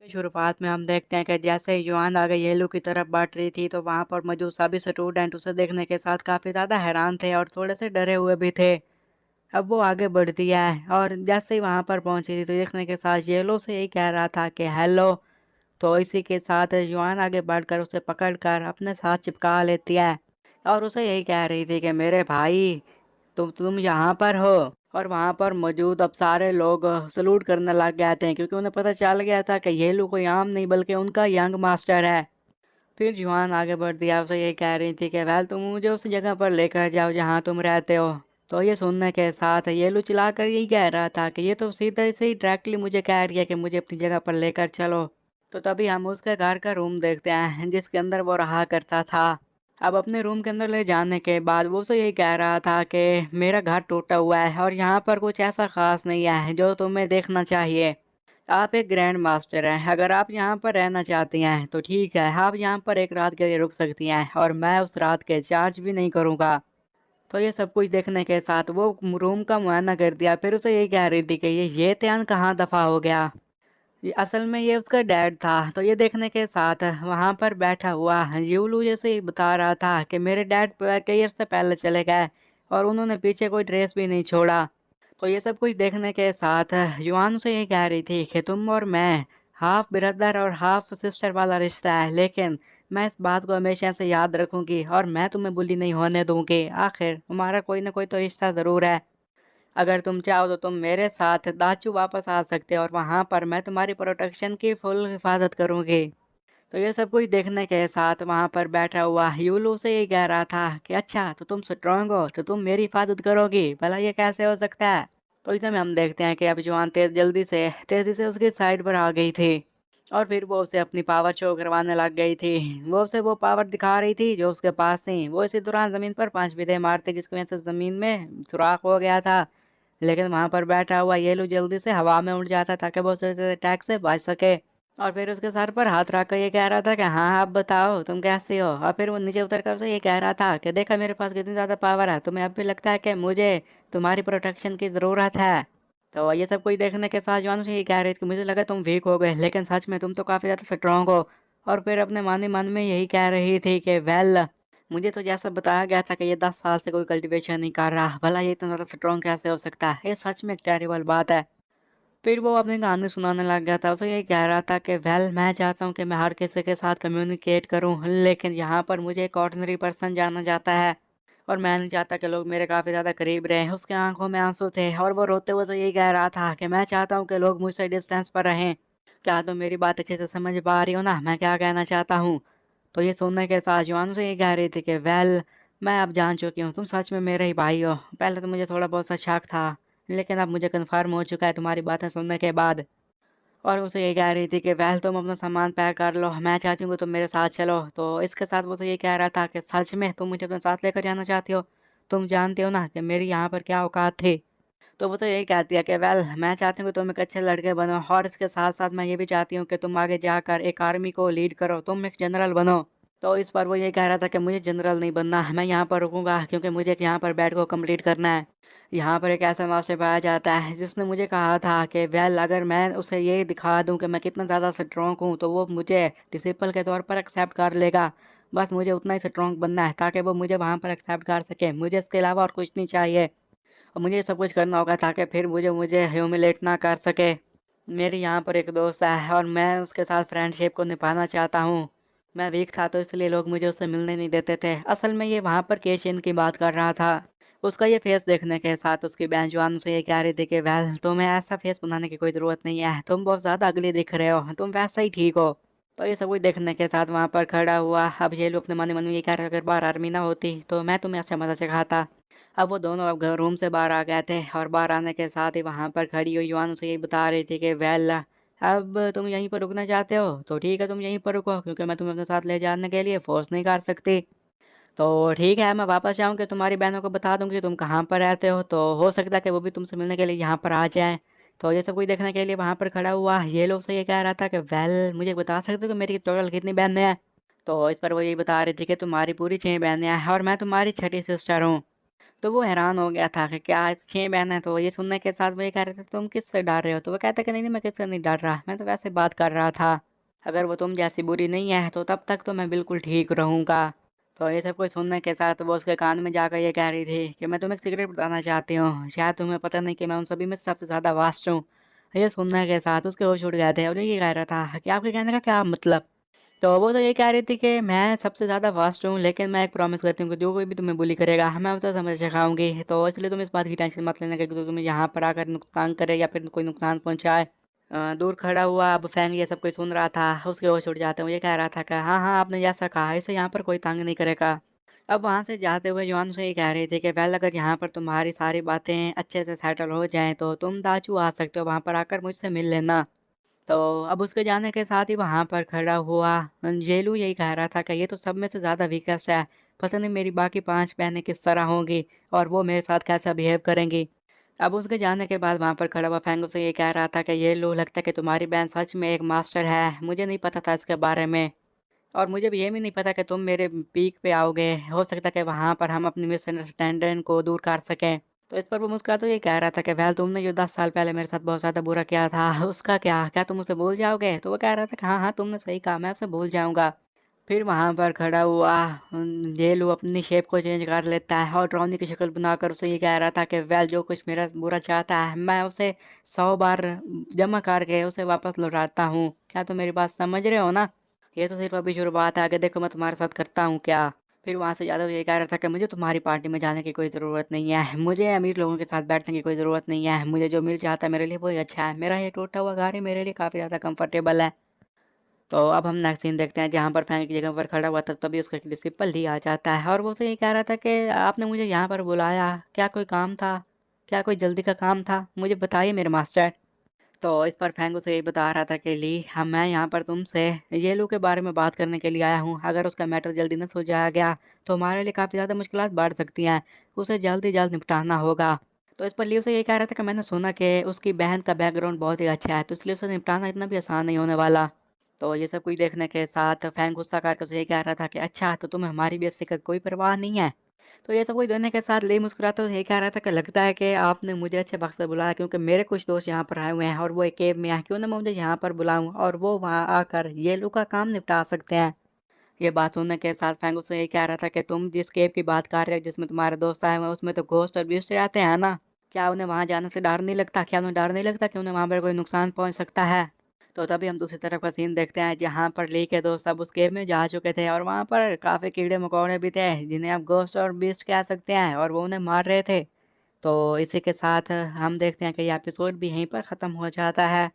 शुरुआत में हम देखते हैं कि जैसे ही युआन आगे येलो की तरफ बढ़ रही थी तो वहाँ पर मौजूद सभी स्टूडेंट उसे देखने के साथ काफ़ी ज़्यादा हैरान थे और थोड़े से डरे हुए भी थे। अब वो आगे बढ़ती है और जैसे ही वहाँ पर पहुँची थी तो देखने के साथ येलो से यही कह रहा था कि हेलो। तो इसी के साथ युआन आगे बढ़कर उसे पकड़कर अपने साथ चिपका लेती है और उसे यही कह रही थी कि मेरे भाई तुम यहाँ पर हो। और वहाँ पर मौजूद अब सारे लोग सैल्यूट करने लग गए थे क्योंकि उन्हें पता चल गया था कि ये लोग कोई आम नहीं बल्कि उनका यंग मास्टर है। फिर जुआन आगे बढ़ दिया उसे ये कह रही थी कि वेल तुम मुझे उस जगह पर लेकर जाओ जहाँ तुम रहते हो। तो ये सुनने के साथ येलू चिल्लाकर यही कह रहा था कि ये तो सीधे से ही डायरेक्टली मुझे कह रही है कि मुझे अपनी जगह पर लेकर चलो। तो तभी हम उसके घर का रूम देखते हैं जिसके अंदर वो रहा करता था। अब अपने रूम के अंदर ले जाने के बाद वो उसे यही कह रहा था कि मेरा घर टूटा हुआ है और यहाँ पर कुछ ऐसा खास नहीं है जो तुम्हें देखना चाहिए। आप एक ग्रैंड मास्टर हैं, अगर आप यहाँ पर रहना चाहती हैं तो ठीक है, आप यहाँ पर एक रात के लिए रुक सकती हैं और मैं उस रात के चार्ज भी नहीं करूँगा। तो ये सब कुछ देखने के साथ वो रूम का मुआयना कर दिया, फिर उसे यही कह रही थी कि ये ध्यान कहाँ दफ़ा हो गया। ये असल में ये उसका डैड था। तो ये देखने के साथ वहाँ पर बैठा हुआ यूलू जैसे ही बता रहा था कि मेरे डैड कई अर्से पहले चले गए और उन्होंने पीछे कोई ट्रेस भी नहीं छोड़ा। तो ये सब कुछ देखने के साथ युआन से ये कह रही थी कि तुम और मैं हाफ ब्रदर और हाफ सिस्टर वाला रिश्ता है, लेकिन मैं इस बात को हमेशा से याद रखूंगी और मैं तुम्हें बुली नहीं होने दूंगी। आखिर हमारा कोई ना कोई तो रिश्ता ज़रूर है। अगर तुम चाहो तो तुम मेरे साथ दाचू वापस आ सकते हो और वहाँ पर मैं तुम्हारी प्रोटेक्शन की फुल हिफाजत करूँगी। तो ये सब कुछ देखने के साथ वहाँ पर बैठा हुआ यूलू से ये कह रहा था कि अच्छा तो तुम स्ट्रांग हो तो तुम मेरी हिफाजत करोगी, भला ये कैसे हो सकता है। तो इतने में हम देखते हैं कि अब जवान तेजी से उसकी साइड पर आ गई थी और फिर वो उसे अपनी पावर शो करवाने लग गई थी। वो उसे वो पावर दिखा रही थी जो उसके पास थी। वो इसी दौरान ज़मीन पर 5 विधे मारते जिसकी वजह से ज़मीन में सुराख हो गया था। लेकिन वहाँ पर बैठा हुआ येलू जल्दी से हवा में उड़ जाता ताकि वो उस अटैक से बच सके। और फिर उसके सर पर हाथ रख कर ये कह रहा था कि हाँ आप बताओ तुम कैसे हो। और फिर वो नीचे उतर कर उसे ये कह रहा था कि देखा मेरे पास कितनी ज़्यादा पावर है, तुम्हें अब भी लगता है कि मुझे तुम्हारी प्रोटेक्शन की ज़रूरत है। तो ये सब कुछ देखने के साथ जवान उसे ये कह रही थी कि मुझे लगा तुम वीक हो गए, लेकिन सच में तुम तो काफ़ी ज़्यादा स्ट्रांग हो। और फिर अपने मन ही मन में यही कह रही थी कि वेल मुझे तो जैसा बताया गया था कि ये 10 साल से कोई कल्टीवेशन नहीं कर रहा, भला ये इतना ज़्यादा स्ट्रांग कैसे हो सकता है, ये सच में एक टेरिबल बात है। फिर वो अपनी कहानी सुनाने लग गया था। उसे ये कह रहा था कि वेल मैं चाहता हूँ कि मैं हर किसी के साथ कम्युनिकेट करूँ, लेकिन यहाँ पर मुझे एक ऑर्डिनरी पर्सन जाना जाता है और मैं नहीं चाहता कि लोग मेरे काफ़ी ज़्यादा करीब रहें। उसकी आंखों में आंसू थे और वो रोते हुए तो यही कह रहा था कि मैं चाहता हूँ कि लोग मुझसे डिस्टेंस पर रहें। क्या तुम मेरी बात अच्छे से समझ पा रही हो ना मैं क्या कहना चाहता हूँ। तो ये सुनने के साथ जुआन से ये कह रही थी कि वेल मैं अब जान चुकी हूँ तुम सच में मेरे ही भाई हो। पहले तो मुझे थोड़ा बहुत सा शक था, लेकिन अब मुझे कन्फर्म हो चुका है तुम्हारी बातें सुनने के बाद। और उसे ये कह रही थी कि वेल तुम अपना सामान पैक कर लो, मैं चाहती हूँ कि तुम मेरे साथ चलो। तो इसके साथ वो उसे ये कह रहा था कि सच में तुम मुझे अपने साथ लेकर जाना चाहती हो, तुम जानते हो ना कि मेरी यहाँ पर क्या औकात थी। तो वो तो यही कहती है कि वेल मैं चाहती हूँ कि तुम एक अच्छे लड़के बनो और इसके साथ साथ मैं ये भी चाहती हूँ कि तुम आगे जाकर एक आर्मी को लीड करो, तुम एक जनरल बनो। तो इस पर वो ये कह रहा था कि मुझे जनरल नहीं बनना, मैं यहाँ पर रुकूंगा क्योंकि मुझे एक यहाँ पर बैठ को कंप्लीट करना है। यहाँ पर एक ऐसा मास्टर पाया जाता है जिसने मुझे कहा था कि वेल अगर मैं उसे ये दिखा दूँ कि मैं कितना ज़्यादा स्ट्रॉन्ग हूँ तो वो मुझे डिसिपल के तौर पर एक्सेप्ट कर लेगा। बस मुझे उतना ही स्ट्रॉन्ग बनना है ताकि वो मुझे वहाँ पर एक्सेप्ट कर सके, मुझे इसके अलावा और कुछ नहीं चाहिए। और मुझे सब कुछ करना होगा ताकि फिर मुझे मुझे ह्यूमिलेट ना कर सके। मेरी यहाँ पर एक दोस्त है और मैं उसके साथ फ्रेंडशिप को निभाना चाहता हूँ। मैं वीक था तो इसलिए लोग मुझे उससे मिलने नहीं देते थे। असल में ये वहाँ पर केशियन की बात कर रहा था। उसका ये फेस देखने के साथ उसकी बहन जुआन से ये कह रही थी कि वेल तुम्हें ऐसा फेस बनाने की कोई ज़रूरत नहीं है, तुम बहुत ज़्यादा अगली दिख रहे हो, तुम वैसा ही ठीक हो। तो ये सब कुछ देखने के साथ वहाँ पर खड़ा हुआ। अब ये लोग अपने मन ही मन में ये कह रहे अगर बाहर आर्मी ना होती तो मैं तुम्हें अच्छा मज़ा सिखाता। अब वो दोनों अब रूम से बाहर आ गए थे और बाहर आने के साथ ही वहाँ पर खड़ी हुई युवान उसे यही बता रही थी कि वेल अब तुम यहीं पर रुकना चाहते हो तो ठीक है तुम यहीं पर रुको क्योंकि मैं तुम्हें अपने साथ ले जाने के लिए फोर्स नहीं कर सकती। तो ठीक है मैं वापस जाऊँ कि तुम्हारी बहनों को बता दूँगी तुम कहाँ पर रहते हो, तो हो सकता है कि वो भी तुमसे मिलने के लिए यहाँ पर आ जाएँ। तो ये सब कुछ देखने के लिए वहाँ पर खड़ा हुआ ये लोग से ये कह रहा था कि वेल मुझे बता सकते हो कि मेरी टोटल कितनी बहनें हैं। तो इस पर वो यही बता रही थी कि तुम्हारी पूरी 6 बहनें हैं और मैं तुम्हारी छठी सिस्टर हूँ। तो वो हैरान हो गया था कि क्या 6 बहन हैं, तो ये सुनने के साथ वो ये कह रहे थे तुम किससे डर रहे हो? तो वो कहता है कि नहीं, नहीं मैं किससे नहीं डर रहा, मैं तो वैसे बात कर रहा था। अगर वो तुम जैसी बुरी नहीं है तो तब तक तो मैं बिल्कुल ठीक रहूँगा। तो ये सब कुछ सुनने के साथ वो उसके कान में जाकर ये कह रही थी कि मैं तुम्हें एक सीक्रेट बताना चाहती हूँ, शायद तुम्हें पता नहीं कि मैं उन सभी में से सबसे ज़्यादा वास्ट हूँ। ये सुनने के साथ उसके होश उड़ गए थे और ये कह रहा था कि आपके कहने का क्या मतलब? तो वो तो ये कह रही थी कि मैं सबसे ज़्यादा फ़ास्ट हूँ, लेकिन मैं एक प्रॉमिस करती हूँ कि जो कोई भी तुम्हें बुली करेगा, मैं उसे समझ सिखाऊँगी। तो इसलिए तुम इस बात की टेंशन मत लेना कि कोई तुम्हें यहाँ पर आकर नुकसान करे या फिर कोई नुकसान पहुँचाए। दूर खड़ा हुआ अब फैंग ये सब कुछ सुन रहा था, उसके होश उड़ जाते हैं। वो ये कह रहा था कि हाँ, हाँ, आपने जैसा कहा, इसे यहाँ पर कोई तंग नहीं करेगा। अब वहाँ से जाते हुए जुआन उसे ये कह रही थी कि वेल अगर यहाँ पर तुम्हारी सारी बातें अच्छे से सेटल हो जाएँ, तो तुम दाचू आ सकते हो, वहाँ पर आकर मुझसे मिल लेना। तो अब उसके जाने के साथ ही वहाँ पर खड़ा हुआ जेलू यही कह रहा था कि ये तो सब में से ज़्यादा वीकेस्ट है। पता नहीं मेरी बाकी 5 बहनें किस तरह होंगी और वो मेरे साथ कैसा बिहेव करेंगी। अब उसके जाने के बाद वहाँ पर खड़ा हुआ फेंगो से ये कह रहा था कि ये लो लगता है कि तुम्हारी बहन सच में एक मास्टर है। मुझे नहीं पता था इसके बारे में और मुझे भी ये भी नहीं पता कि तुम मेरे पीक पे आओगे। हो सकता है कि वहाँ पर हम अपनी मिसअंडरस्टैंडिंग को दूर कर सकें। तो इस पर वो मुस्कुराते तो ये कह रहा था कि वेल तुमने जो 10 साल पहले मेरे साथ बहुत ज़्यादा बुरा किया था, उसका क्या? क्या तुम उसे भूल जाओगे? तो वो कह रहा था कि हाँ, हाँ, तुमने सही कहा, मैं उसे भूल जाऊँगा। फिर वहाँ पर खड़ा हुआ जेलू अपनी शेप को चेंज कर लेता है और ड्रॉनी की शक्ल बनाकर उसे ये कह रहा था कि वेल जो कुछ मेरा बुरा चाहता है, मैं उसे 100 बार जमा करके उसे वापस लौटाता हूँ। क्या तुम मेरी बात समझ रहे हो ना? ये तो सिर्फ़ अभी शुरुआत है, आगे देखो मैं तुम्हारे साथ करता हूँ क्या। फिर वहाँ से जाते हुए ये कह रहा था कि मुझे तुम्हारी पार्टी में जाने की कोई ज़रूरत नहीं है। मुझे अमीर लोगों के साथ बैठने की कोई ज़रूरत नहीं है। मुझे जो मिल जाता है मेरे लिए वही अच्छा है। मेरा ये टूटा हुआ घर ही मेरे लिए काफ़ी ज़्यादा कंफर्टेबल है। तो अब हम नेक्स्ट सीन देखते हैं जहाँ पर फैन की जगह पर खड़ा हुआ था तभी उसका प्रिंसिपल ही आ जाता है और वो उसे ये कह रहा था कि आपने मुझे यहाँ पर बुलाया, क्या कोई काम था? क्या कोई जल्दी का काम था? मुझे बताइए मेरे मास्टर। तो इस पर फेंग उसे यही बता रहा था कि ली मैं यहाँ पर तुमसे येलो के बारे में बात करने के लिए आया हूँ। अगर उसका मैटर जल्दी न सुलझाया गया तो हमारे लिए काफ़ी ज़्यादा मुश्किलात बढ़ सकती हैं। उसे जल्द ही जल्द निपटाना होगा। तो इस पर ली उसे ये कह रहा था कि मैंने सुना कि उसकी बहन का बैकग्राउंड बहुत ही अच्छा है, तो इसलिए उसे निपटाना इतना भी आसान नहीं होने वाला। तो ये सब कुछ देखने के साथ फैंग गुस्सा करके उसे ये कह रहा था कि अच्छा तो तुम्हें हमारी बेइज्जती का कोई परवाह नहीं है। तो ये सब कुछ देखने के साथ ली मुस्कुराते हुए ये कह रहा था कि लगता है कि आपने मुझे अच्छे वक़्त पे बुलाया क्योंकि मेरे कुछ दोस्त यहाँ पर आए हुए हैं और वो एक केव में हैं। क्यों ना मैं उन्हें यहाँ पर बुलाऊँ और वो वहाँ आकर ये लोग का काम निपटा सकते हैं। ये बात सुनने के साथ फैंग उससे ये कह रहा था कि तुम जिस केव की बात कर रहे हो जिसमें तुम्हारे दोस्त आए हुए हैं उसमें तो घोस्ट और बीस्ट रहते हैं ना? क्या उन्हें वहाँ जाने से डर नहीं लगता? क्या उन्हें डर नहीं लगता कि उन्हें वहाँ पर कोई नुकसान पहुँच सकता है? तो तभी हम दूसरी तरफ का सीन देखते हैं जहाँ पर ली के दोस्त सब उस केव में जा चुके थे और वहाँ पर काफ़ी कीड़े-मकोड़े भी थे जिन्हें आप घोस्ट और बीस्ट कह सकते हैं और वो उन्हें मार रहे थे। तो इसी के साथ हम देखते हैं कि ये एपिसोड भी यहीं पर ख़त्म हो जाता है।